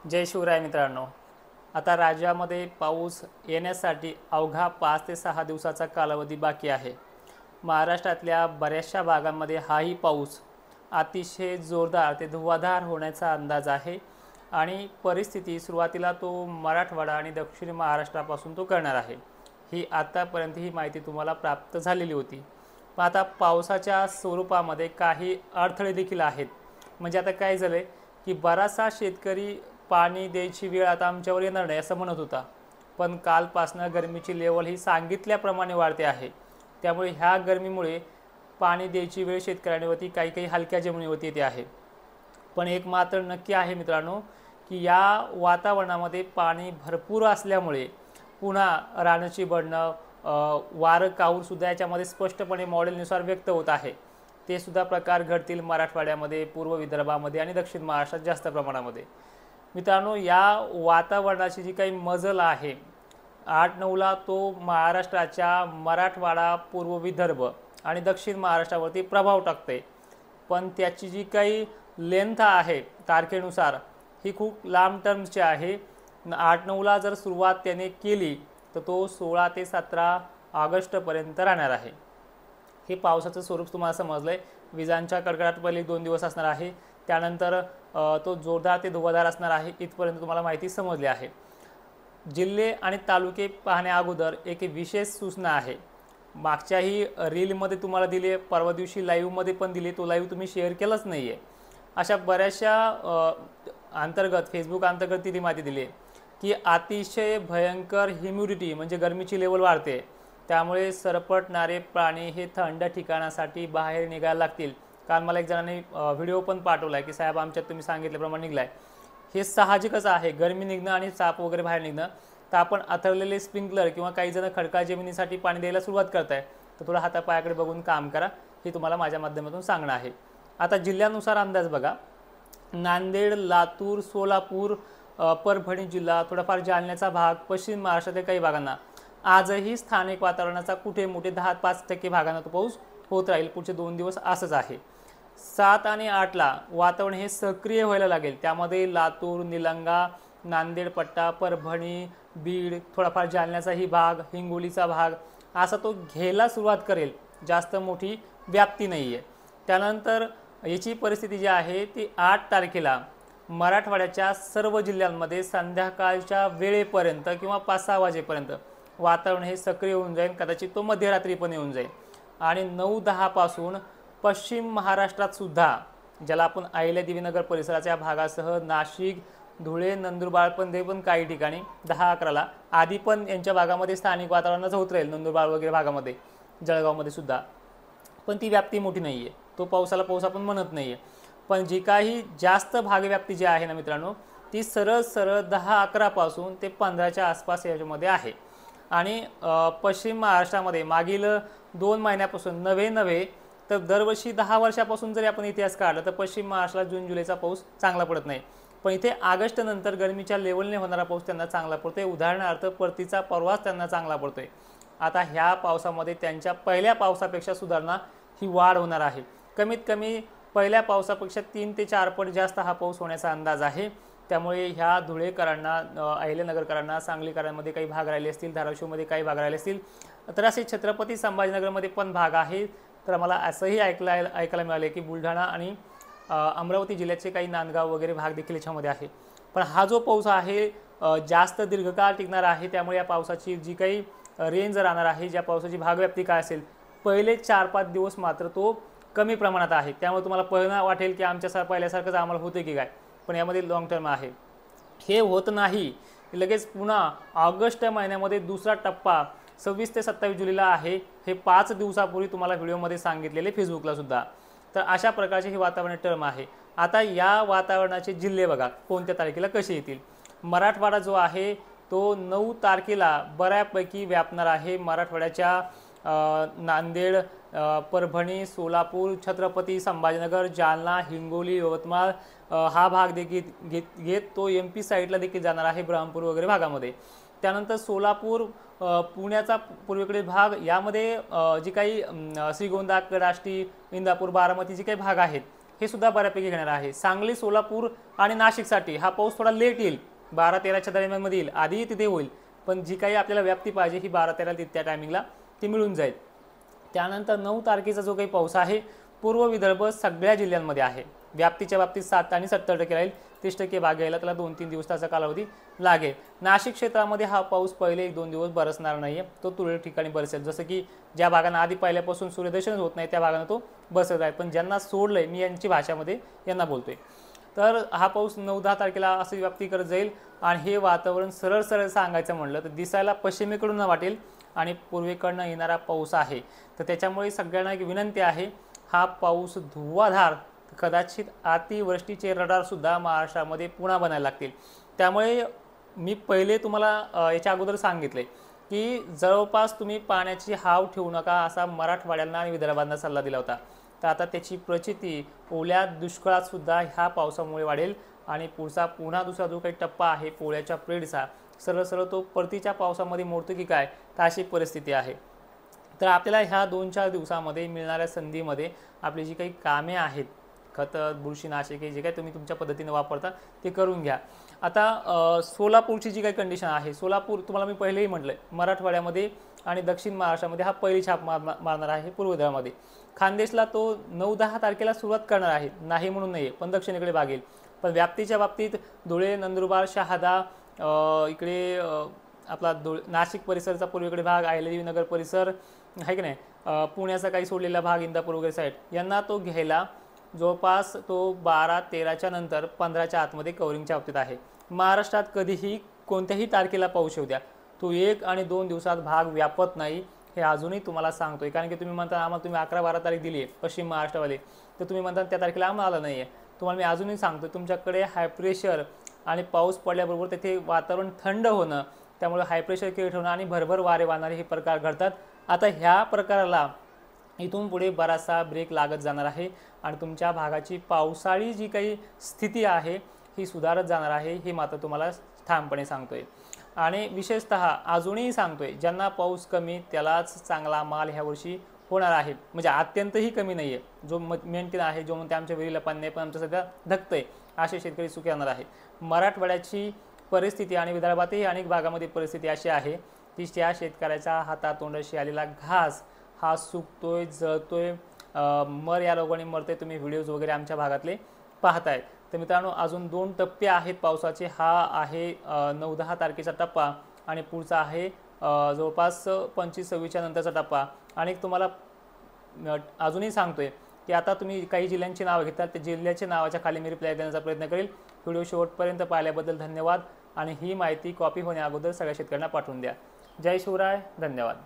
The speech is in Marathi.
जय शिवराय मित्रांनो. आता राज्यामध्ये पाऊस येण्यासाठी अवघा 5 ते 6 दिवसाचा कालावधी बाकी आहे. महाराष्ट्रातल्या बऱ्याचशा भागांमध्ये हाही पाऊस अतिशय जोरदार ते धुव्वाधार होण्याचा अंदाज आहे आणि परिस्थिती सुरुवातीला तो मराठवाडा आणि दक्षिण महाराष्ट्रापासून तो करणार आहे. ही आतापर्यंत ही माहिती तुम्हाला प्राप्त झालेली होती. पण आता पावसाच्या स्वरूपामध्ये काही अडथळे देखील आहेत. म्हणजे आता काय झालं आहे की बराचसा शेतकरी पाणी द्यायची वेळ आता आमच्यावर येणार नाही असं म्हणत होता, पण कालपासनं गरमीची लेवल ही सांगितल्याप्रमाणे वाढते आहे. त्यामुळे ह्या गरमीमुळे पाणी द्यायची वेळ शेतकऱ्यांवरती काही काही हलक्या जमिनीवरती येते आहे. पण एक मात्र नक्की आहे मित्रांनो की या वातावरणामध्ये पाणी भरपूर असल्यामुळे पुन्हा रानाची बडणं, वारं काहूरसुद्धा याच्यामध्ये स्पष्टपणे मॉडेलनुसार व्यक्त होत आहे. ते सुद्धा प्रकार घडतील मराठवाड्यामध्ये, पूर्व विदर्भामध्ये आणि दक्षिण महाराष्ट्रात जास्त प्रमाणामध्ये. मित्रांनो, या वातावरणाची जी काही मजल आहे 8-9ला तो महाराष्ट्राच्या मराठवाडा, पूर्व विदर्भ आणि दक्षिण महाराष्ट्रावरती प्रभाव टाकते. पण त्याची जी काही लेंथ आहे तारखेनुसार ही खूप लांब टर्मची आहे. 8-9ला जर सुरुवात त्याने केली तर तो 16 ते 17 ऑगस्टपर्यंत राहणार आहे. हे पावसाचं स्वरूप तुम्हाला समजलं आहे. विजांच्या कडकडाट पहिले 2 दिवस असणार आहे, त्यानंतर तो जोरदार ते धुव्वाधार असणार आहे. इथपर्यंत तुम्हाला माहिती समजली आहे. जिल्हे आणि तालुके पाहण्या अगोदर एक विशेष सूचना आहे. मागच्याही रीलमध्ये तुम्हाला दिली आहे, परवा दिवशी लाईव्हमध्ये पण दिली. तो लाईव्ह तुम्ही शेअर केलाच नाही आहे. अशा बऱ्याचशा अंतर्गत फेसबुक अंतर्गत ती माहिती दिली आहे की अतिशय भयंकर ह्युमिडिटी म्हणजे गरमीची लेवल वाढते. त्यामुळे सरपटणारे प्राणी हे थंड ठिकाणासाठी बाहेर निघायला लागतील. काल मला एक जणांनी व्हिडिओ पण पाठवला आहे की साहेब आमच्यात तुम्ही सांगितल्याप्रमाणे निघलाय. हे साहजिकच आहे. गरमी निघणं आणि साप वगैरे बाहेर निघणं. तर आपण अथरलेले स्प्रिंकलर किंवा काही जण खडकाळ जमिनीसाठी पाणी द्यायला सुरुवात करताय, तर थोडं हातापायाकडे बघून काम करा. हे तुम्हाला माझ्या माध्यमातून सांगणं आहे. आता जिल्ह्यानुसार अंदाज बघा. नांदेड, लातूर, सोलापूर, परभणी जिल्हा, थोडाफार जालन्याचा भाग, पश्चिम महाराष्ट्रातील काही भागांना आजही स्थानिक वातावरणाचा कुठे मोठे 10-5% भागांना तो पाऊस होत राहील. पुढचे 2 दिवस असंच आहे. 7 आणि 8ला वातावरण हे सक्रिय व्हायला लागेल. त्यामध्ये लातूर, निलंगा, नांदेड पट्टा, परभणी, बीड, थोडाफार जालन्याचाही भाग, हिंगोलीचा भाग असा तो घ्यायला सुरुवात करेल. जास्त मोठी व्याप्ती नाही आहे. त्यानंतर याची परिस्थिती जी आहे ती 8 तारखेला मराठवाड्याच्या सर्व जिल्ह्यांमध्ये संध्याकाळच्या वेळेपर्यंत किंवा 5-6 वाजेपर्यंत वातावरण हे सक्रिय होऊन जाईल. कदाचित तो मध्यरात्री पण येऊन जाईल. आणि 9-10 पासून पश्चिम महाराष्ट्रात सुद्धा, ज्याला आपण अहिल्यादेवीनगर परिसराच्या भागासह नाशिक, धुळे, नंदुरबार पण काही ठिकाणी 10-11ला आधी पण यांच्या भागामध्ये स्थानिक वातावरणाचं होत राहील. नंदुरबार वगैरे भागामध्ये, जळगावमध्ये सुद्धा. पण ती व्याप्ती मोठी नाही आहे. तो पावसाला पाऊस आपण म्हणत नाही आहे. पण जी काही जास्त भागव्याप्ती जी आहे ना मित्रांनो, ती सरळ 10-11 पासून ते 15च्या आसपास याच्यामध्ये आहे. आणि पश्चिम महाराष्ट्रामध्ये मागील 2 महिन्यापासून नव्हे तर दरवर्षी 10 वर्षापासून जरी आपण इतिहास काढला तर पश्चिम महाराष्ट्राला जून-जुलैचा पाऊस चांगला पडत नाही. पण इथे ऑगस्ट नंतर गरमीच्या लेवलने होणारा पाऊस त्यांना चांगला पडतोय. उदाहरणार्थ परतीचा परवाच त्यांना चांगला पडतोय. आता ह्या पावसामध्ये त्यांच्या पहिल्या पावसापेक्षा सुधारणा ही वाढ होणार आहे. कमीत कमी पहिल्या पावसापेक्षा 3 ते 4 पट जास्त हा पाऊस होण्याचा अंदाज आहे. त्यामुळे ह्या धुळेकरांना, अहिल्यानगरकरांना, सांगलीकरांमध्ये काही भाग राहिले असतील, धाराशिवमध्ये काही भाग राहिले असतील, तर असे छत्रपती संभाजीनगरमध्ये पण भाग आहे. तर मला असंही ऐकायला मिळाले की बुलढाणा आणि अमरावती जिल्ह्याचे काही नांदगाव वगैरे भाग देखील याच्यामध्ये आहे. पण हा जो पाऊस आहे जास्त दीर्घकाळ टिकणार आहे. त्यामुळे या पावसाची जी काही रेंज राहणार आहे, ज्या पावसाची भागव्याप्ती काय असेल, पहिले 4-5 दिवस मात्र तो कमी प्रमाणात आहे. त्यामुळे तुम्हाला पहिला वाटेल की पहिल्यासारखंच आम्हाला होते की काय, पण यामध्ये लॉंग टर्म आहे. हे होत नाही. लगेच पुन्हा ऑगस्ट महिन्यामध्ये दुसरा टप्पा 26 ते 27 जुलैला आहे. हे 5 दिवसापूर्वी तुम्हाला व्हिडिओमध्ये सांगितलेले फेसबुकला सुद्धा. तर अशा प्रकारचे हे वातावरण टर्म आहे. आता या वातावरणाचे जिल्हे बघा कोणत्या तारखेला कसे येतील. मराठवाडा जो आहे तो 9 तारखेला बऱ्यापैकी व्यापणार आहे. मराठवाड्याच्या नांदेड, परभणी, सोलापूर, छत्रपती संभाजीनगर, जालना, हिंगोली, यवतमाळ हा भाग देखील घेत तो MP साईडला देखील जाणार आहे, ब्रह्मपूर वगैरे भागामध्ये. त्यानंतर सोलापूर, पुण्याचा पूर्वेकडील भाग, यामध्ये जी काही श्रीगोंदा, कडाष्टी, इंदापूर, बारामती जे काही भाग आहेत हे सुद्धा बऱ्यापैकी घेणार आहे। सांगली, सोलापूर आणि नाशिकसाठी हा पाऊस थोडा लेट येईल, 12-13च्या दरम्यानमध्ये येईल, आधीही तिथे होईल, पण जी काही आपल्याला व्याप्ती पाहिजे ही 12-13 त्या टायमिंगला ती मिळून जाईल। त्यानंतर 9 तारखेचा जो काही पाऊस आहे पूर्व विदर्भ सगळ्या जिल्ह्यांमध्ये आहे। व्याप्तीच्या बाबतीत 7 आणि 70% राहील, 30% भाग घ्यायला त्याला 2-3 दिवसाचा कालावधी लागेल। नाशिक क्षेत्रामध्ये हा पाऊस पहिले 1-2 दिवस बरसणार नाही आहे, तो तुरळक ठिकाणी बरसेल, जसं की ज्या भागांना आधी पहिल्यापासून सूर्यदर्शन होत नाही त्या भागांना तो बसत आहे, पण ज्यांना सोडलंय मी यांची भाषामध्ये यांना बोलतोय, तर हा पाऊस 9-10 तारखेला अशी व्याप्ती करत जाईल आणि हे वातावरण सरळ सरळ सांगायचं म्हणलं तर दिसायला पश्चिमेकडून वाटेल आणि पूर्वेकडनं येणारा पाऊस आहे, तर त्याच्यामुळे सगळ्यांना एक विनंती आहे, हा पाऊस धुव्वाधार कदाचित अतिवृष्टीचे रडारसुद्धा महाराष्ट्रामध्ये पुन्हा बनायला लागतील। त्यामुळे मी पहिले तुम्हाला याच्या अगोदर सांगितले की जवळपास तुम्ही पाण्याची हाव ठेवू नका असा मराठवाड्यांना आणि विदर्भांना सल्ला दिला होता, तर आता त्याची प्रचिती ओल्या दुष्काळातसुद्धा ह्या पावसामुळे वाढेल आणि पुढचा पुन्हा दुसरा जो काही टप्पा आहे पोळ्याच्या पिरियडचा सरळ सरळ तो परतीच्या पावसामध्ये मोडतो की काय, तर अशी परिस्थिती आहे। तर आपल्याला ह्या 2-4 दिवसामध्ये मिळणाऱ्या संधीमध्ये आपली जी काही कामे आहेत, खत, बुरशीनाशके जे काही तुम्ही तुमच्या पद्धतीने वापरता ते करून घ्या। आता सोलापूरची जी काही कंडिशन आहे, सोलापूर तुम्हाला मी पहिलेही म्हटलंय मराठवाड्यामध्ये आणि दक्षिण महाराष्ट्रामध्ये हा पहिली छाप मारणार आहे, पूर्व विदर्भामध्ये। खानदेशला तो 9-10 तारखेला सुरुवात करणार आहे, नाही म्हणून नाही, पण दक्षिणेकडे भागेल, पण व्याप्तीच्या बाबतीत धुळे, नंदुरबार, शहादा, इकडे आपला नाशिक परिसरचा पूर्वेकडे भाग, अहिल्यादेवी नगर परिसर आहे की नाही, पुण्याचा काही सोडलेला भाग, इंदापूर वगैरे साईड, यांना तो घ्यायला जवळपास तो 12-13च्या नंतर 15च्या आतमध्ये कव्हरिंगच्या बाबतीत आहे। महाराष्ट्रात कधीही कोणत्याही तारखेला पाऊस येऊ द्या, तो 1 आणि 2 दिवसात भाग व्यापत नाही, हे अजूनही तुम्हाला सांगतोय, कारण की तुम्ही म्हणता आम्हाला तुम्ही 11-12 तारीख दिली आहे पश्चिम महाराष्ट्रावाले, तर तुम्ही म्हणता त्या तारखेला आम्हाला नाही आहे, तुम्हाला मी अजूनही सांगतो तुमच्याकडे हाय प्रेशर आणि पाऊस पडल्याबरोबर तेथे वातावरण थंड होणं, त्यामुळे हाय प्रेशर क्रिएट होणं आणि भरभर वारे वाहणारे हे प्रकार घडतात। आता ह्या प्रकाराला इथून पुढे बराचसा ब्रेक लागत जाणार आहे आणि तुमच्या भागाची पावसाळी जी काही स्थिती आहे ही सुधारत जाणार आहे, हे मात्र तुम्हाला ठामपणे सांगतोय। आणि विशेषतः अजूनही सांगतोय, ज्यांना पाऊस कमी त्यालाच चांगला माल ह्या वर्षी होणार आहे, म्हणजे अत्यंतही कमी नाही आहे, जो मेंटेन आहे, जो म्हणते आमच्या विहिरीला पाणी नाही पण आमचं सध्या धकतंय, असे शेतकरी सुखी राहणार आहे। मराठवाड्याची परिस्थिती आणि विदर्भातही अनेक भागामध्ये परिस्थिती अशी आहे की त्या शेतकऱ्याच्या हातातोंडाशी आलेला घास हा सुकतोय, जळतोय, मर या रोगाने मरते, तुम्ही व्हिडिओज वगैरे आमच्या भागातले पाहताय। तर मित्रांनो अजून 2 टप्पे आहेत पावसाचे, हा आहे 9-10 तारखेचा टप्पा आणि पुढचा आहे जवळपास 25-26च्या नंतरचा टप्पा। आणि तुम्हाला अजूनही सांगतोय की आता तुम्ही काही जिल्ह्यांची नावं घेताल, त्या जिल्ह्याच्या नावाच्या खाली मी रिप्लाय देण्याचा प्रयत्न करेल। व्हिडिओ शेवटपर्यंत पाहिल्याबद्दल धन्यवाद आणि ही माहिती कॉपी होण्या अगोदर सगळ्या शेतकऱ्यांना पाठवून द्या। जय शिवराय, धन्यवाद।